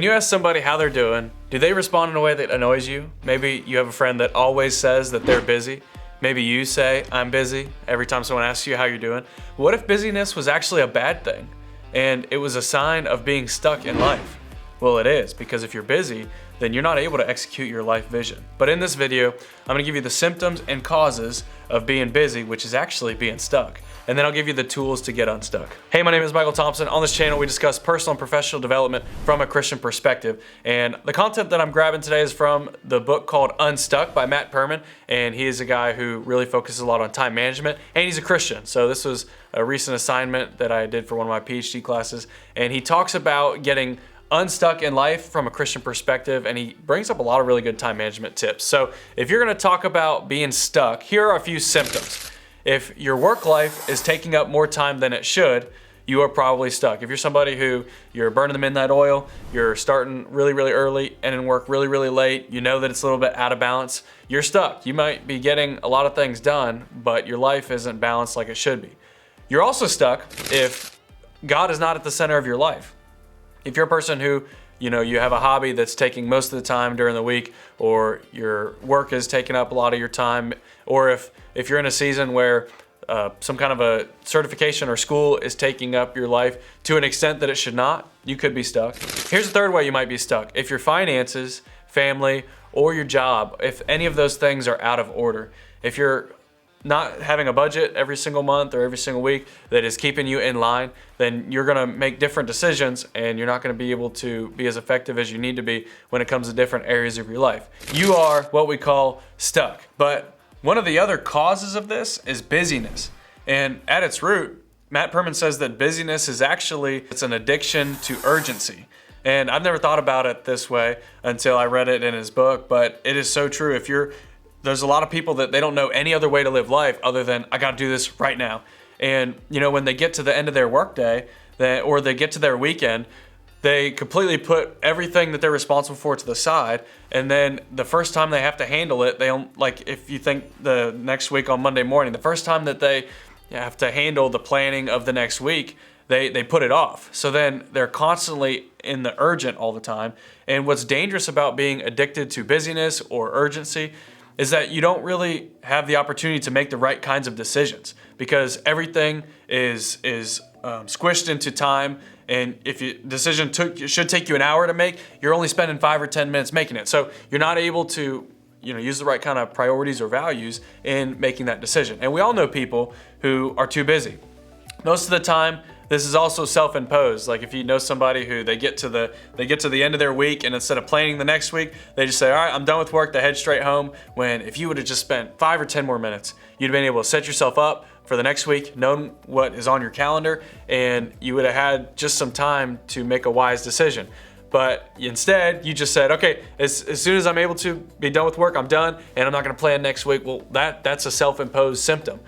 When you ask somebody how they're doing, do they respond in a way that annoys you? Maybe you have a friend that always says that they're busy. Maybe you say, I'm busy, every time someone asks you how you're doing. What if busyness was actually a bad thing and it was a sign of being stuck in life? Well, it is, because if you're busy, then you're not able to execute your life vision. But in this video, I'm gonna give you the symptoms and causes of being busy, which is actually being stuck. And then I'll give you the tools to get unstuck. Hey, my name is Michael Thompson. On this channel, we discuss personal and professional development from a Christian perspective. And the content that I'm grabbing today is from the book called Unstuck by Matt Perman. And he is a guy who really focuses a lot on time management, and he's a Christian. So this was a recent assignment that I did for one of my PhD classes. And he talks about getting unstuck in life from a Christian perspective, and he brings up a lot of really good time management tips. So if you're gonna talk about being stuck, here are a few symptoms. If your work life is taking up more time than it should, you are probably stuck. If you're somebody who you're burning the midnight oil, you're starting really, really early and in work really, really late, you know that it's a little bit out of balance, you're stuck. You might be getting a lot of things done, but your life isn't balanced like it should be. You're also stuck if God is not at the center of your life. If you're a person who, you have a hobby that's taking most of the time during the week, or your work is taking up a lot of your time, or if you're in a season where some kind of a certification or school is taking up your life to an extent that it should not, you could be stuck. Here's the third way you might be stuck. If your finances, family, or your job, if any of those things are out of order. If you're not having a budget every single month or every single week that is keeping you in line, then you're gonna make different decisions and you're not gonna be able to be as effective as you need to be when it comes to different areas of your life. You are what we call stuck. But one of the other causes of this is busyness. And at its root, Matt Perman says that busyness is it's an addiction to urgency. And I've never thought about it this way until I read it in his book, but it is so true. There's a lot of people that they don't know any other way to live life other than, I gotta do this right now. And when they get to the end of their workday, or they get to their weekend, they completely put everything that they're responsible for to the side. And then the first time they have to handle it, if you think the next week on Monday morning, the first time that they have to handle the planning of the next week, they put it off. So then they're constantly in the urgent all the time. And what's dangerous about being addicted to busyness or urgency is that you don't really have the opportunity to make the right kinds of decisions, because everything is squished into time. And if your decision should take you an hour to make, you're only spending 5 or 10 minutes making it. So you're not able to use the right kind of priorities or values in making that decision. And we all know people who are too busy. Most of the time, this is also self-imposed. Like if you know somebody who they get to the end of their week, and instead of planning the next week, they just say, all right, I'm done with work, they head straight home. When if you would have just spent 5 or 10 more minutes, you'd have been able to set yourself up for the next week, known what is on your calendar, and you would have had just some time to make a wise decision. But instead, you just said, okay, as soon as I'm able to be done with work, I'm done, and I'm not gonna plan next week. Well, that's a self-imposed symptom.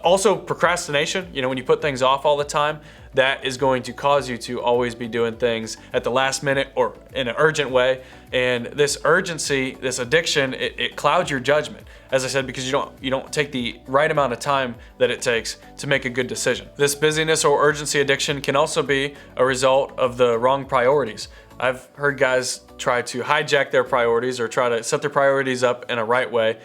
Also, procrastination, when you put things off all the time, that is going to cause you to always be doing things at the last minute or in an urgent way. And this urgency, this addiction, it clouds your judgment, as I said, because you don't take the right amount of time that it takes to make a good decision. This busyness or urgency addiction can also be a result of the wrong priorities. I've heard guys try to hijack their priorities or try to set their priorities up in a right way.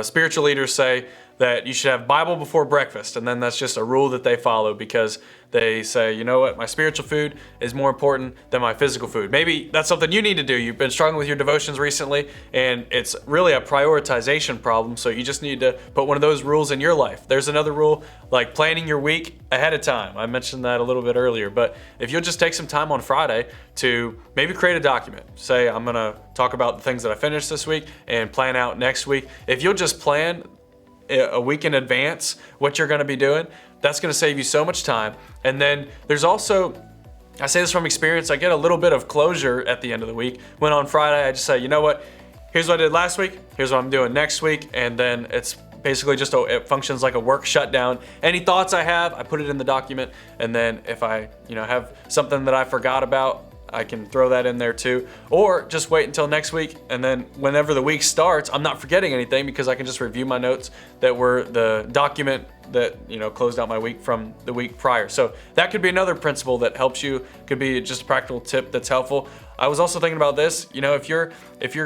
Spiritual leaders say that you should have Bible before breakfast, and then that's just a rule that they follow because they say, you know what, my spiritual food is more important than my physical food. Maybe that's something you need to do. You've been struggling with your devotions recently, and it's really a prioritization problem, so you just need to put one of those rules in your life. There's another rule, like planning your week ahead of time. I mentioned that a little bit earlier, but if you'll just take some time on Friday to maybe create a document, say I'm gonna talk about the things that I finished this week and plan out next week. If you'll just plan a week in advance what you're gonna be doing, that's gonna save you so much time. And then there's also, I say this from experience, I get a little bit of closure at the end of the week when on Friday I just say, you know what, here's what I did last week, here's what I'm doing next week, and then it's basically just it functions like a work shutdown. Any thoughts I have, I put it in the document, and then if I have something that I forgot about, I can throw that in there too. Or just wait until next week, and then whenever the week starts, I'm not forgetting anything because I can just review my notes that were the document that closed out my week from the week prior. So that could be another principle that helps you, could be just a practical tip that's helpful. I was also thinking about this, if you're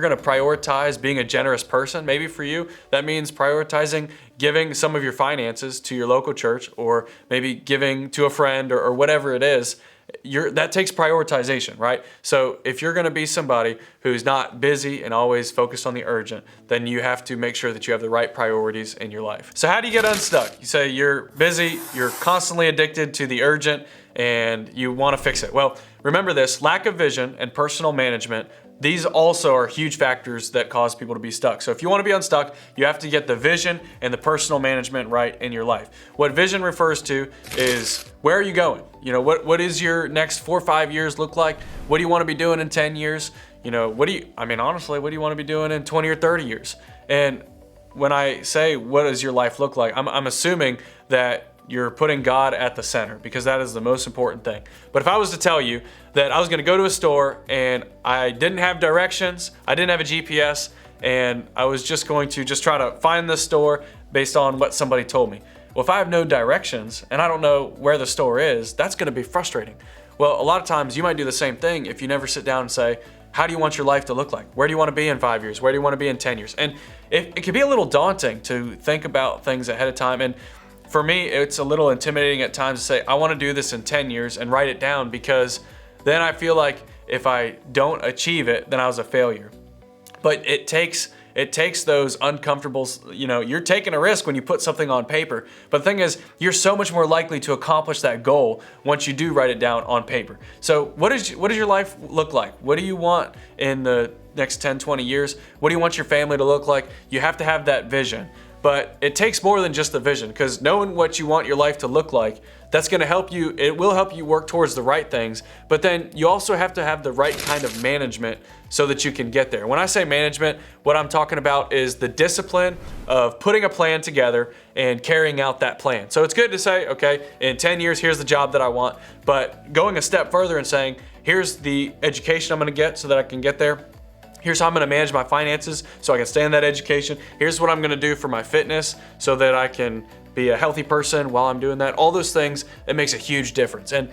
going to prioritize being a generous person, maybe for you, that means prioritizing giving some of your finances to your local church, or maybe giving to a friend, or whatever it is. That takes prioritization, right? So if you're going to be somebody who's not busy and always focused on the urgent, then you have to make sure that you have the right priorities in your life. So how do you get unstuck? You say you're busy, you're constantly addicted to the urgent, and you want to fix it. Well, remember this: lack of vision and personal management, these also are huge factors that cause people to be stuck. So if you want to be unstuck, you have to get the vision and the personal management right in your life. What vision refers to is, where are you going? What is your next 4 or 5 years look like? What do you want to be doing in 10 years? Honestly, what do you want to be doing in 20 or 30 years? And when I say, what does your life look like? I'm assuming that you're putting God at the center, because that is the most important thing. But if I was to tell you that I was going to go to a store and I didn't have directions, I didn't have a GPS, and I was just going to try to find the store based on what somebody told me. Well, if I have no directions and I don't know where the store is, that's going to be frustrating. Well, a lot of times you might do the same thing if you never sit down and say, how do you want your life to look like? Where do you want to be in 5 years? Where do you want to be in 10 years? And it can be a little daunting to think about things ahead of time. And for me, it's a little intimidating at times to say, I want to do this in 10 years and write it down, because then I feel like if I don't achieve it, then I was a failure. But it takes those uncomfortable, you're taking a risk when you put something on paper. But the thing is, you're so much more likely to accomplish that goal once you do write it down on paper. So what does your life look like? What do you want in the next 10, 20 years? What do you want your family to look like? You have to have that vision. But it takes more than just the vision, because knowing what you want your life to look like, that's going to help you. It will help you work towards the right things, but then you also have to have the right kind of management so that you can get there. When I say management, what I'm talking about is the discipline of putting a plan together and carrying out that plan. So it's good to say, okay, in 10 years, here's the job that I want, but going a step further and saying, here's the education I'm going to get so that I can get there. Here's how I'm going to manage my finances so I can stay in that education. Here's what I'm going to do for my fitness so that I can be a healthy person while I'm doing that. All those things, it makes a huge difference. And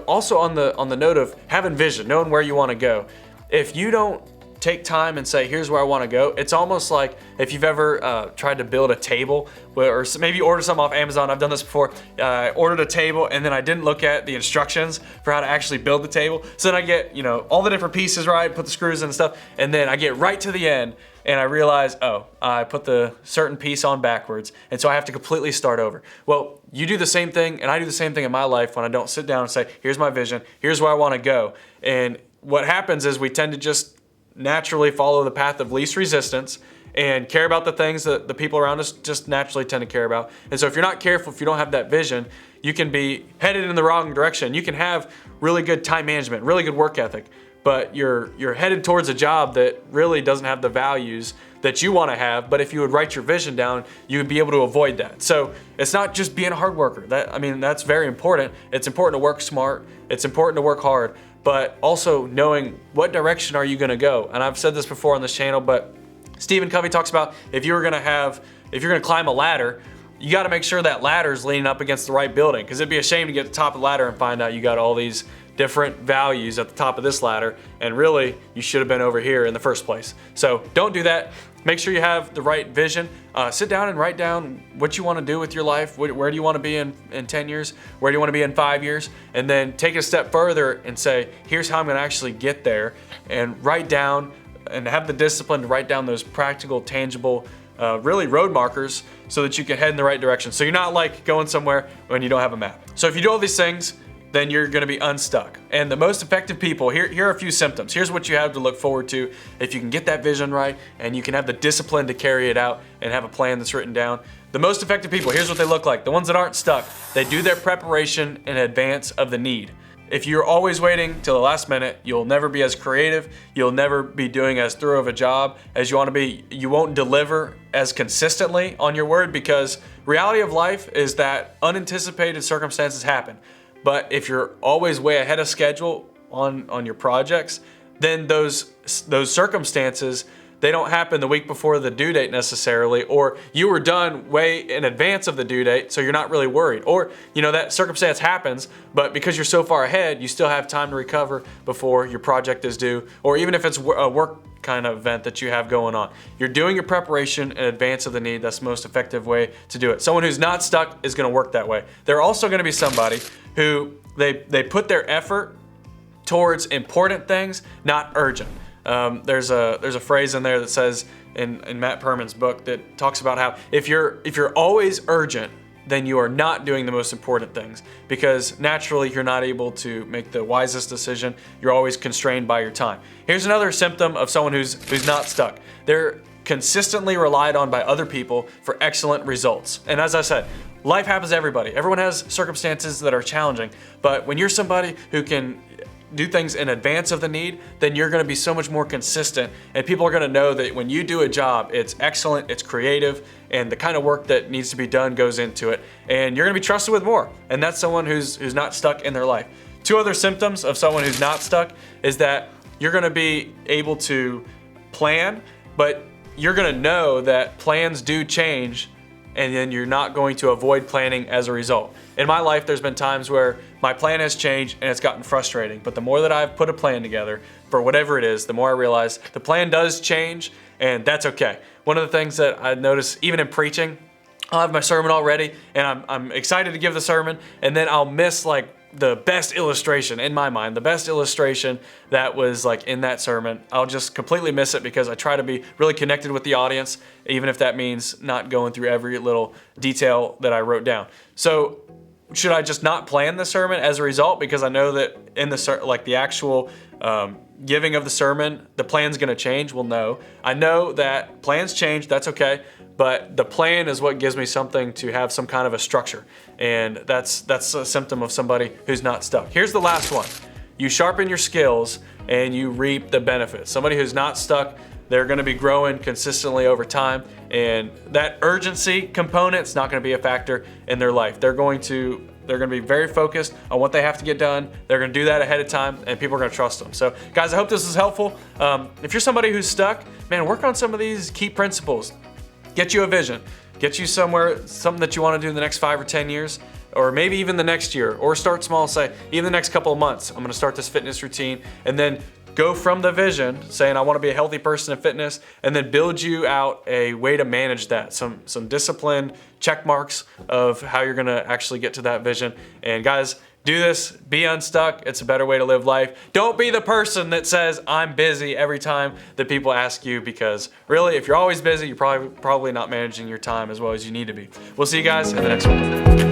also on the note of having vision, knowing where you want to go. If you don't take time and say, here's where I want to go, it's almost like if you've ever tried to build a table, or maybe you order something off Amazon. I've done this before. I ordered a table and then I didn't look at the instructions for how to actually build the table. So then I get, all the different pieces right, put the screws in and stuff, and then I get right to the end and I realize, I put the certain piece on backwards, and so I have to completely start over. Well, you do the same thing, and I do the same thing in my life when I don't sit down and say, here's my vision, here's where I want to go. And what happens is we tend to just naturally follow the path of least resistance and care about the things that the people around us just naturally tend to care about. And so if you're not careful, if you don't have that vision, you can be headed in the wrong direction. You can have really good time management, really good work ethic, but you're headed towards a job that really doesn't have the values that you want to have. But if you would write your vision down, you would be able to avoid that. So it's not just being a hard worker. That's very important. It's important to work smart. It's important to work hard, but also knowing what direction are you going to go. And I've said this before on this channel, but Stephen Covey talks about if you're going to climb a ladder, you got to make sure that ladder is leaning up against the right building, because it'd be a shame to get to the top of the ladder and find out you got all these different values at the top of this ladder, and really you should have been over here in the first place. So don't do that. Make sure you have the right vision. Sit down and write down what you want to do with your life. Where do you want to be in 10 years? Where do you want to be in 5 years? And then take it a step further and say, here's how I'm going to actually get there, and write down and have the discipline to write down those practical, tangible, really road markers so that you can head in the right direction. So you're not like going somewhere when you don't have a map. So if you do all these things, then you're going to be unstuck. And the most effective people, here are a few symptoms. Here's what you have to look forward to if you can get that vision right and you can have the discipline to carry it out and have a plan that's written down. The most effective people, here's what they look like. The ones that aren't stuck, they do their preparation in advance of the need. If you're always waiting till the last minute, you'll never be as creative, you'll never be doing as thorough of a job as you want to be. You won't deliver as consistently on your word, because reality of life is that unanticipated circumstances happen. But if you're always way ahead of schedule on your projects, then those circumstances, they don't happen the week before the due date necessarily, or you were done way in advance of the due date, so you're not really worried. Or, that circumstance happens, but because you're so far ahead, you still have time to recover before your project is due, or even if it's a work kind of event that you have going on. You're doing your preparation in advance of the need. That's the most effective way to do it. Someone who's not stuck is gonna work that way. They're also gonna be somebody who they put their effort towards important things, not urgent. There's a phrase in there that says in Matt Perman's book that talks about how if you're always urgent, then you are not doing the most important things, because naturally you're not able to make the wisest decision. You're always constrained by your time. Here's another symptom of someone who's not stuck. They're consistently relied on by other people for excellent results. And as I said, life happens to everybody. Everyone has circumstances that are challenging, but when you're somebody who can do things in advance of the need, then you're gonna be so much more consistent, and people are gonna know that when you do a job, it's excellent, it's creative, and the kind of work that needs to be done goes into it, and you're gonna be trusted with more. And that's someone who's not stuck in their life. Two other symptoms of someone who's not stuck is that you're gonna be able to plan, but you're gonna know that plans do change, and then you're not going to avoid planning as a result. In my life, there's been times where my plan has changed and it's gotten frustrating, but the more that I've put a plan together for whatever it is, the more I realize the plan does change, and that's okay. One of the things that I notice, even in preaching, I'll have my sermon all ready, and I'm excited to give the sermon, and then I'll miss the best illustration in my mind, the best illustration that was in that sermon. I'll just completely miss it because I try to be really connected with the audience, even if that means not going through every little detail that I wrote down. So should I just not plan the sermon as a result, because I know that in the actual giving of the sermon, the plan's gonna change? Well, no. I know that plans change, that's okay, but the plan is what gives me something to have some kind of a structure. And that's a symptom of somebody who's not stuck. Here's the last one. You sharpen your skills and you reap the benefits. Somebody who's not stuck, they're gonna be growing consistently over time, and that urgency component's not gonna be a factor in their life. They're gonna be very focused on what they have to get done. They're gonna do that ahead of time, and people are gonna trust them. So guys, I hope this is helpful. If you're somebody who's stuck, man, work on some of these key principles. Get you a vision, get you somewhere, something that you wanna do in the next 5 or 10 years, or maybe even the next year, or start small, say, even the next couple of months, I'm gonna start this fitness routine, and then go from the vision, saying I want to be a healthy person in fitness, and then build you out a way to manage that, some discipline check marks of how you're gonna actually get to that vision. And guys, do this, be unstuck. It's a better way to live life. Don't be the person that says I'm busy every time that people ask you, because really, if you're always busy, you're probably not managing your time as well as you need to be. We'll see you guys in the next one.